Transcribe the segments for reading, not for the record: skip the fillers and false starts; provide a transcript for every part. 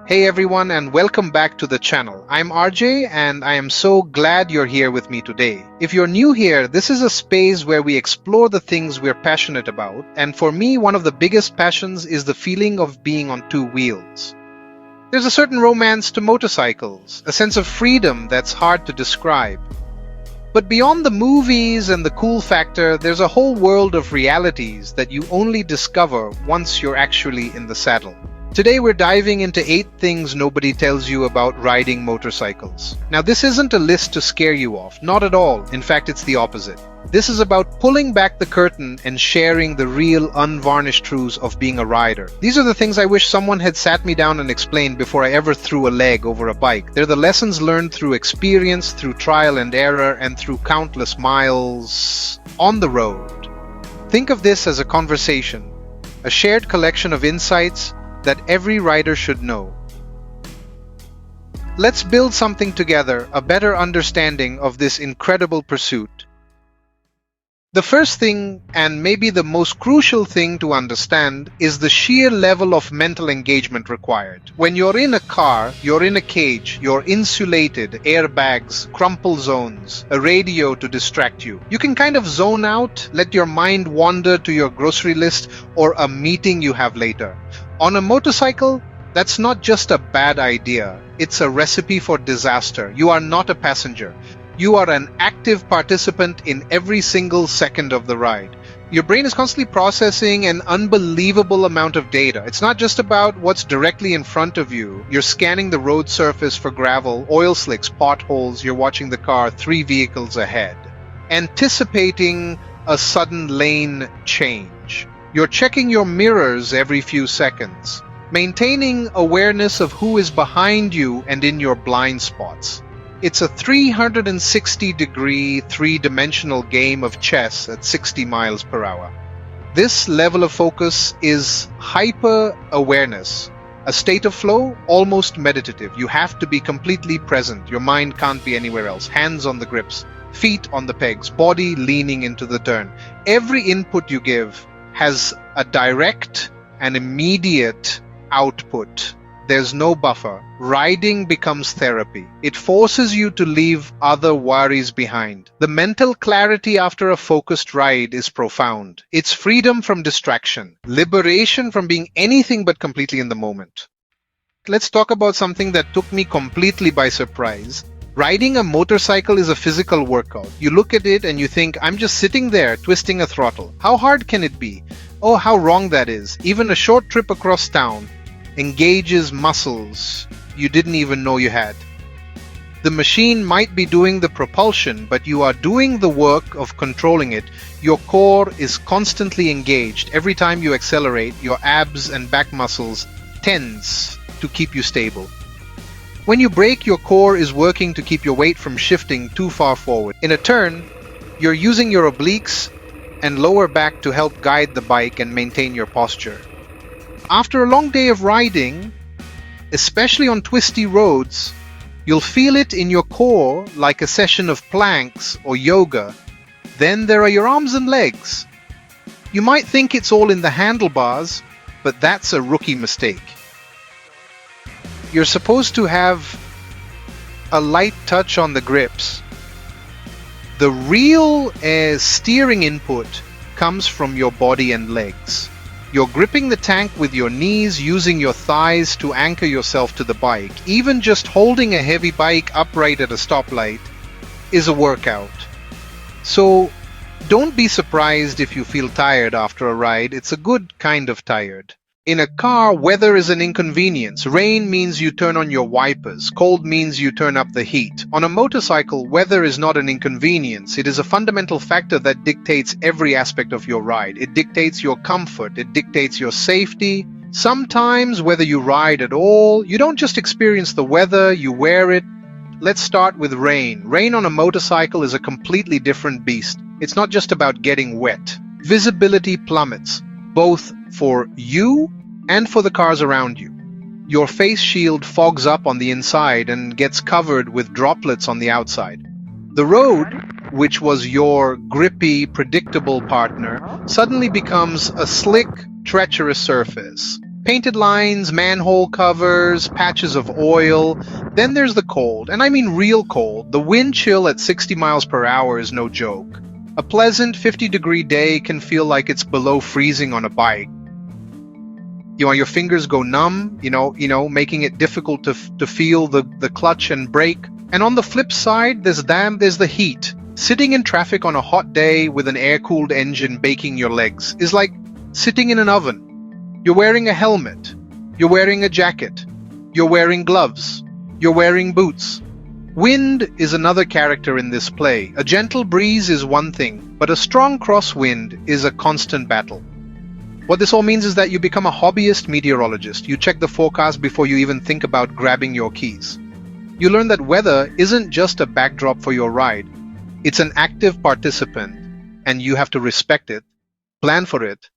Hey everyone, and welcome back to the channel. I'm RJ and I am so glad you're here with me today. If you're new here, this is a space where we explore the things we're passionate about, and for me, one of the biggest passions is the feeling of being on two wheels. There's a certain romance to motorcycles, a sense of freedom that's hard to describe. But beyond the movies and the cool factor, there's a whole world of realities that you only discover once you're actually in the saddle. Today we're diving into 8 things nobody tells you about riding motorcycles. Now this isn't a list to scare you off, not at all. In fact, it's the opposite. This is about pulling back the curtain and sharing the real, unvarnished truths of being a rider. These are the things I wish someone had sat me down and explained before I ever threw a leg over a bike. They're the lessons learned through experience, through trial and error, and through countless miles on the road. Think of this as a conversation, a shared collection of insights that every rider should know. Let's build something together, a better understanding of this incredible pursuit. The first thing, and maybe the most crucial thing to understand, is the sheer level of mental engagement required. When you're in a car, you're in a cage, you're insulated, airbags, crumple zones, a radio to distract you. You can kind of zone out, let your mind wander to your grocery list or a meeting you have later. On a motorcycle, that's not just a bad idea, it's a recipe for disaster. You are not a passenger. You are an active participant in every single second of the ride. Your brain is constantly processing an unbelievable amount of data. It's not just about what's directly in front of you. You're scanning the road surface for gravel, oil slicks, potholes. You're watching the car 3 vehicles ahead, anticipating a sudden lane change. You're checking your mirrors every few seconds, maintaining awareness of who is behind you and in your blind spots. It's a 360-degree, three-dimensional game of chess at 60 miles per hour. This level of focus is hyper-awareness, a state of flow, almost meditative. You have to be completely present. Your mind can't be anywhere else. Hands on the grips, feet on the pegs, body leaning into the turn. Every input you give has a direct and immediate output. There's no buffer. Riding becomes therapy. It forces you to leave other worries behind. The mental clarity after a focused ride is profound. It's freedom from distraction, liberation from being anything but completely in the moment. Let's talk about something that took me completely by surprise. Riding a motorcycle is a physical workout. You look at it and you think, I'm just sitting there twisting a throttle. How hard can it be? Oh, how wrong that is. Even a short trip across town engages muscles you didn't even know you had. The machine might be doing the propulsion, but you are doing the work of controlling it. Your core is constantly engaged. Every time you accelerate, your abs and back muscles tense to keep you stable. When you brake, your core is working to keep your weight from shifting too far forward. In a turn, you're using your obliques and lower back to help guide the bike and maintain your posture. After a long day of riding, especially on twisty roads, you'll feel it in your core like a session of planks or yoga. Then there are your arms and legs. You might think it's all in the handlebars, but that's a rookie mistake. You're supposed to have a light touch on the grips. The real steering input comes from your body and legs. You're gripping the tank with your knees, using your thighs to anchor yourself to the bike. Even just holding a heavy bike upright at a stoplight is a workout. So don't be surprised if you feel tired after a ride. It's a good kind of tired. In a car, weather is an inconvenience. Rain means you turn on your wipers. Cold means you turn up the heat. On a motorcycle, weather is not an inconvenience. It is a fundamental factor that dictates every aspect of your ride. It dictates your comfort. It dictates your safety. Sometimes, whether you ride at all, you don't just experience the weather, you wear it. Let's start with rain. Rain on a motorcycle is a completely different beast. It's not just about getting wet. Visibility plummets, both for you and for the cars around you. Your face shield fogs up on the inside and gets covered with droplets on the outside. The road, which was your grippy, predictable partner, suddenly becomes a slick, treacherous surface. Painted lines, manhole covers, patches of oil. Then there's the cold, and I mean real cold. The wind chill at 60 miles per hour is no joke. A pleasant 50-degree day can feel like it's below freezing on a bike. Your fingers go numb, making it difficult to feel the clutch and brake. And on the flip side, there's the heat. Sitting in traffic on a hot day with an air-cooled engine baking your legs is like sitting in an oven. You're wearing a helmet. You're wearing a jacket. You're wearing gloves. You're wearing boots. Wind is another character in this play. A gentle breeze is one thing, but a strong crosswind is a constant battle. What this all means is that you become a hobbyist meteorologist. You check the forecast before you even think about grabbing your keys. You learn that weather isn't just a backdrop for your ride. It's an active participant, and you have to respect it, plan for it,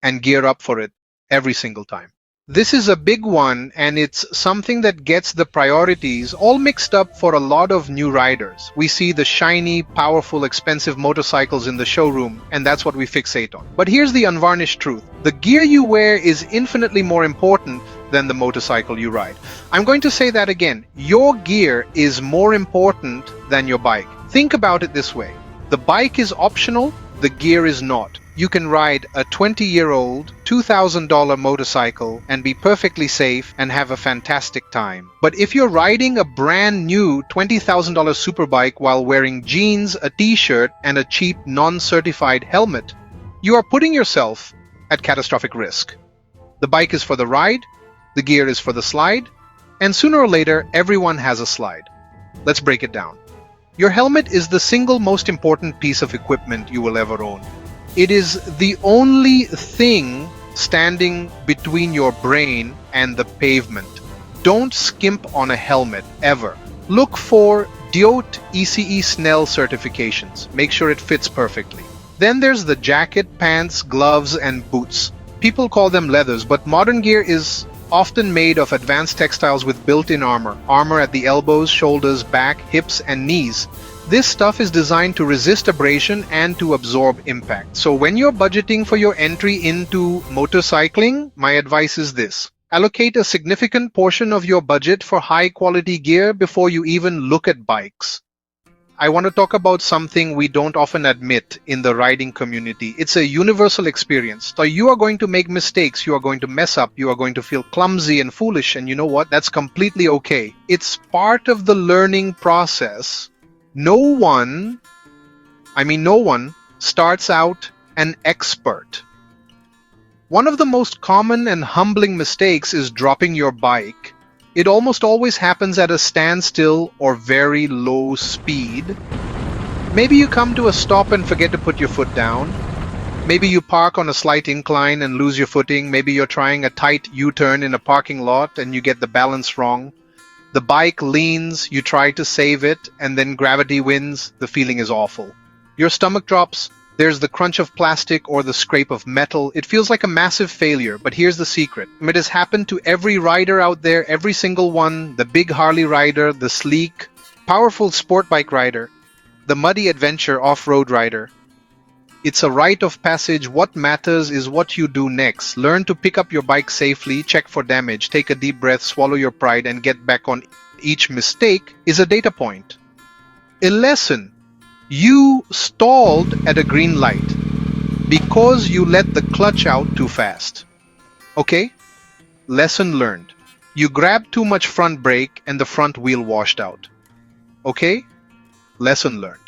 and gear up for it every single time. This is a big one, and it's something that gets the priorities all mixed up for a lot of new riders. We see the shiny, powerful, expensive motorcycles in the showroom, and that's what we fixate on. But here's the unvarnished truth. The gear you wear is infinitely more important than the motorcycle you ride. I'm going to say that again. Your gear is more important than your bike. Think about it this way. The bike is optional, the gear is not. You can ride a 20-year-old, $2,000 motorcycle and be perfectly safe and have a fantastic time. But if you're riding a brand new $20,000 superbike while wearing jeans, a t-shirt, and a cheap non-certified helmet, you are putting yourself at catastrophic risk. The bike is for the ride, the gear is for the slide, and sooner or later, everyone has a slide. Let's break it down. Your helmet is the single most important piece of equipment you will ever own. It is the only thing standing between your brain and the pavement. Don't skimp on a helmet, ever. Look for DOT ECE Snell certifications. Make sure it fits perfectly. Then there's the jacket, pants, gloves, and boots. People call them leathers, but modern gear is often made of advanced textiles with built-in armor. Armor at the elbows, shoulders, back, hips, and knees. This stuff is designed to resist abrasion and to absorb impact. So when you're budgeting for your entry into motorcycling, my advice is this. Allocate a significant portion of your budget for high-quality gear before you even look at bikes. I want to talk about something we don't often admit in the riding community. It's a universal experience. So you are going to make mistakes, you are going to mess up, you are going to feel clumsy and foolish, and you know what? That's completely okay. It's part of the learning process. No one starts out an expert. One of the most common and humbling mistakes is dropping your bike. It almost always happens at a standstill or very low speed. Maybe you come to a stop and forget to put your foot down. Maybe you park on a slight incline and lose your footing. Maybe you're trying a tight U-turn in a parking lot and you get the balance wrong. The bike leans, you try to save it, and then gravity wins. The feeling is awful. Your stomach drops, there's the crunch of plastic or the scrape of metal. It feels like a massive failure, but here's the secret. It has happened to every rider out there, every single one, the big Harley rider, the sleek, powerful sport bike rider, the muddy adventure off-road rider. It's a rite of passage. What matters is what you do next. Learn to pick up your bike safely, check for damage, take a deep breath, swallow your pride, and get back on. Each mistake is a data point. A lesson. You stalled at a green light because you let the clutch out too fast. Okay? Lesson learned. You grabbed too much front brake and the front wheel washed out. Okay? Lesson learned.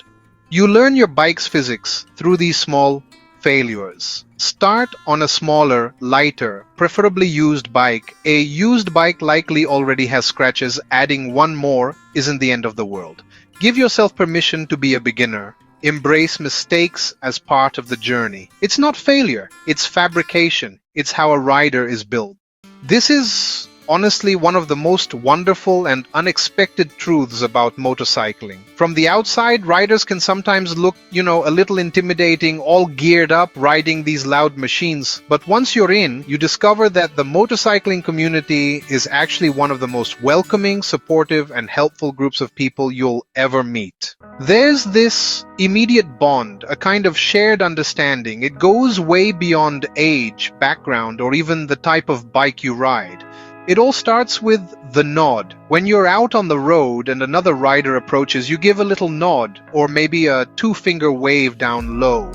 You learn your bike's physics through these small failures. Start on a smaller, lighter, preferably used bike. A used bike likely already has scratches. Adding one more isn't the end of the world. Give yourself permission to be a beginner. Embrace mistakes as part of the journey. It's not failure, it's fabrication. It's how a rider is built. This is honestly one of the most wonderful and unexpected truths about motorcycling. From the outside, riders can sometimes look, a little intimidating, all geared up, riding these loud machines. But once you're in, you discover that the motorcycling community is actually one of the most welcoming, supportive, and helpful groups of people you'll ever meet. There's this immediate bond, a kind of shared understanding. It goes way beyond age, background, or even the type of bike you ride. It all starts with the nod. When you're out on the road and another rider approaches, you give a little nod, or maybe a two-finger wave down low.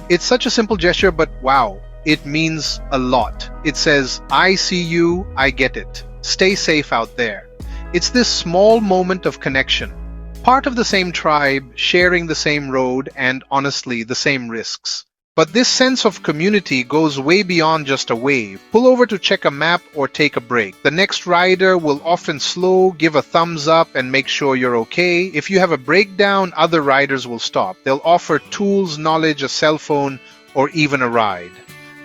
It's such a simple gesture, but wow, it means a lot. It says, I see you, I get it. Stay safe out there. It's this small moment of connection. Part of the same tribe, sharing the same road, and honestly, the same risks. But this sense of community goes way beyond just a wave. Pull over to check a map or take a break. The next rider will often slow, give a thumbs up, and make sure you're okay. If you have a breakdown, other riders will stop. They'll offer tools, knowledge, a cell phone, or even a ride.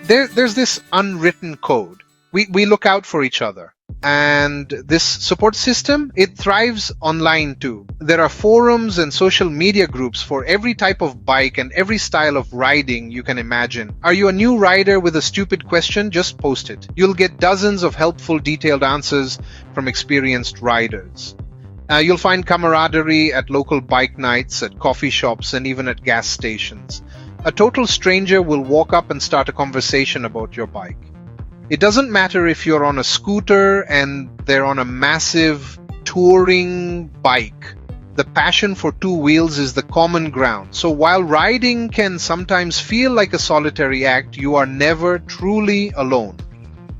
There's this unwritten code. We look out for each other. And this support system, it thrives online too. There are forums and social media groups for every type of bike and every style of riding you can imagine. Are you a new rider with a stupid question? Just post it. You'll get dozens of helpful, detailed answers from experienced riders. You'll find camaraderie at local bike nights, at coffee shops, and even at gas stations. A total stranger will walk up and start a conversation about your bike. It doesn't matter if you're on a scooter and they're on a massive touring bike. The passion for two wheels is the common ground. So while riding can sometimes feel like a solitary act, you are never truly alone.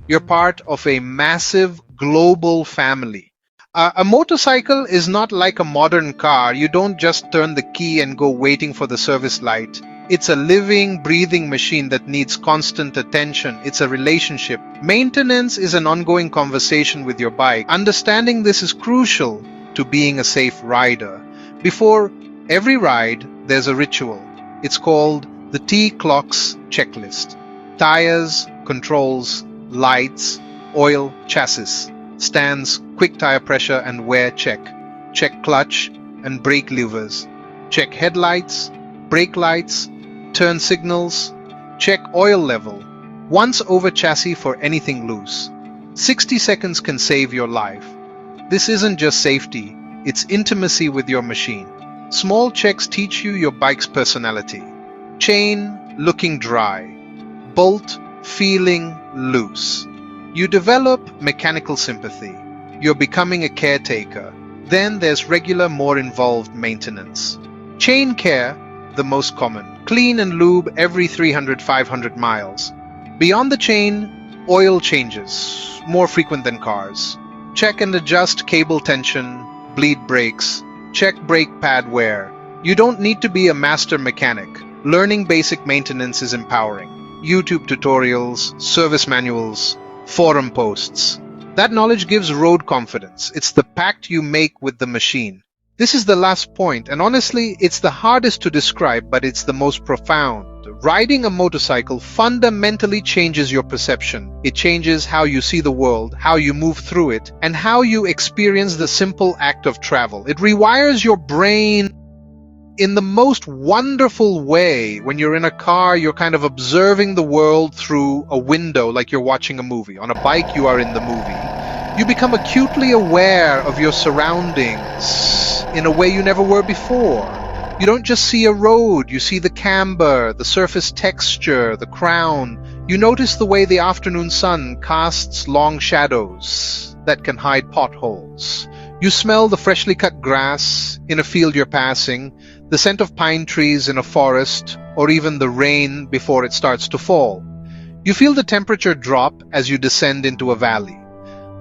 You're part of a massive global family. A motorcycle is not like a modern car. You don't just turn the key and go waiting for the service light. It's a living, breathing machine that needs constant attention. It's a relationship. Maintenance is an ongoing conversation with your bike. Understanding this is crucial to being a safe rider. Before every ride, there's a ritual. It's called the T-Clocks checklist. Tires, controls, lights, oil, chassis, stands, quick tire pressure and wear check. Check clutch and brake levers. Check headlights, brake lights, turn signals, check oil level, once over chassis for anything loose. 60 seconds can save your life. This isn't just safety, it's intimacy with your machine. Small checks teach you your bike's personality. Chain looking dry, bolt feeling loose. You develop mechanical sympathy. You're becoming a caretaker. Then there's regular, more involved maintenance. Chain care, the most common. Clean and lube every 300-500 miles. Beyond the chain, oil changes, more frequent than cars. Check and adjust cable tension, bleed brakes, check brake pad wear. You don't need to be a master mechanic. Learning basic maintenance is empowering. YouTube tutorials, service manuals, forum posts. That knowledge gives road confidence. It's the pact you make with the machine. This is the last point, and honestly, it's the hardest to describe, but it's the most profound. Riding a motorcycle fundamentally changes your perception. It changes how you see the world, how you move through it, and how you experience the simple act of travel. It rewires your brain in the most wonderful way. When you're in a car, you're kind of observing the world through a window like you're watching a movie. On a bike, you are in the movie. You become acutely aware of your surroundings in a way you never were before. You don't just see a road, you see the camber, the surface texture, the crown. You notice the way the afternoon sun casts long shadows that can hide potholes. You smell the freshly cut grass in a field you're passing, the scent of pine trees in a forest, or even the rain before it starts to fall. You feel the temperature drop as you descend into a valley.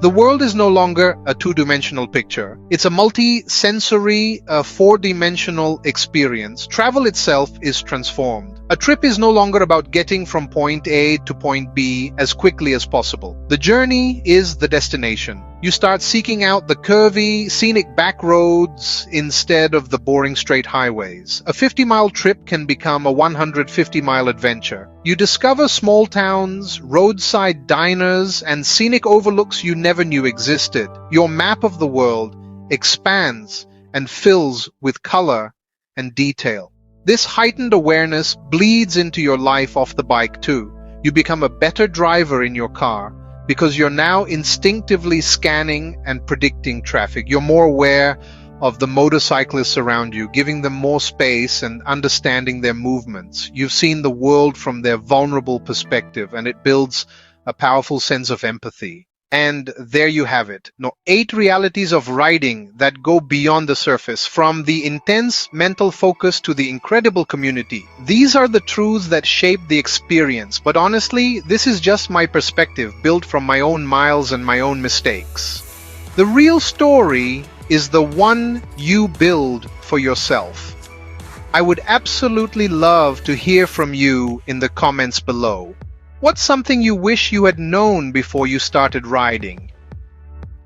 The world is no longer a two-dimensional picture. It's a multi-sensory, four-dimensional experience. Travel itself is transformed. A trip is no longer about getting from point A to point B as quickly as possible. The journey is the destination. You start seeking out the curvy, scenic back roads instead of the boring straight highways. A 50-mile trip can become a 150-mile adventure. You discover small towns, roadside diners, and scenic overlooks you never knew existed. Your map of the world expands and fills with color and detail. This heightened awareness bleeds into your life off the bike too. You become a better driver in your car because you're now instinctively scanning and predicting traffic. You're more aware of the motorcyclists around you, giving them more space and understanding their movements. You've seen the world from their vulnerable perspective, and it builds a powerful sense of empathy. And there you have it. Now, 8 realities of riding that go beyond the surface, from the intense mental focus to the incredible community. These are the truths that shape the experience. But honestly, this is just my perspective, built from my own miles and my own mistakes. The real story is the one you build for yourself. I would absolutely love to hear from you in the comments below. What's something you wish you had known before you started riding?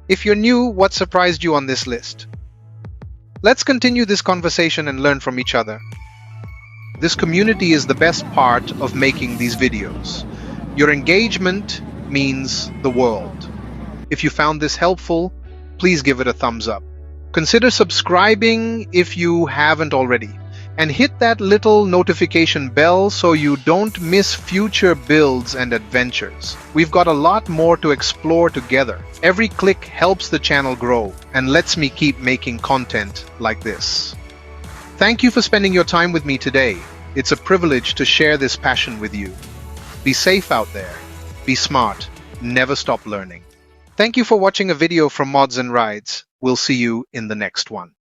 If you're new, what surprised you on this list? Let's continue this conversation and learn from each other. This community is the best part of making these videos. Your engagement means the world. If you found this helpful, please give it a thumbs up. Consider subscribing if you haven't already, and hit that little notification bell so you don't miss future builds and adventures. We've got a lot more to explore together. Every click helps the channel grow and lets me keep making content like this. Thank you for spending your time with me today. It's a privilege to share this passion with you. Be safe out there. Be smart. Never stop learning. Thank you for watching a video from Mods and Rides. We'll see you in the next one.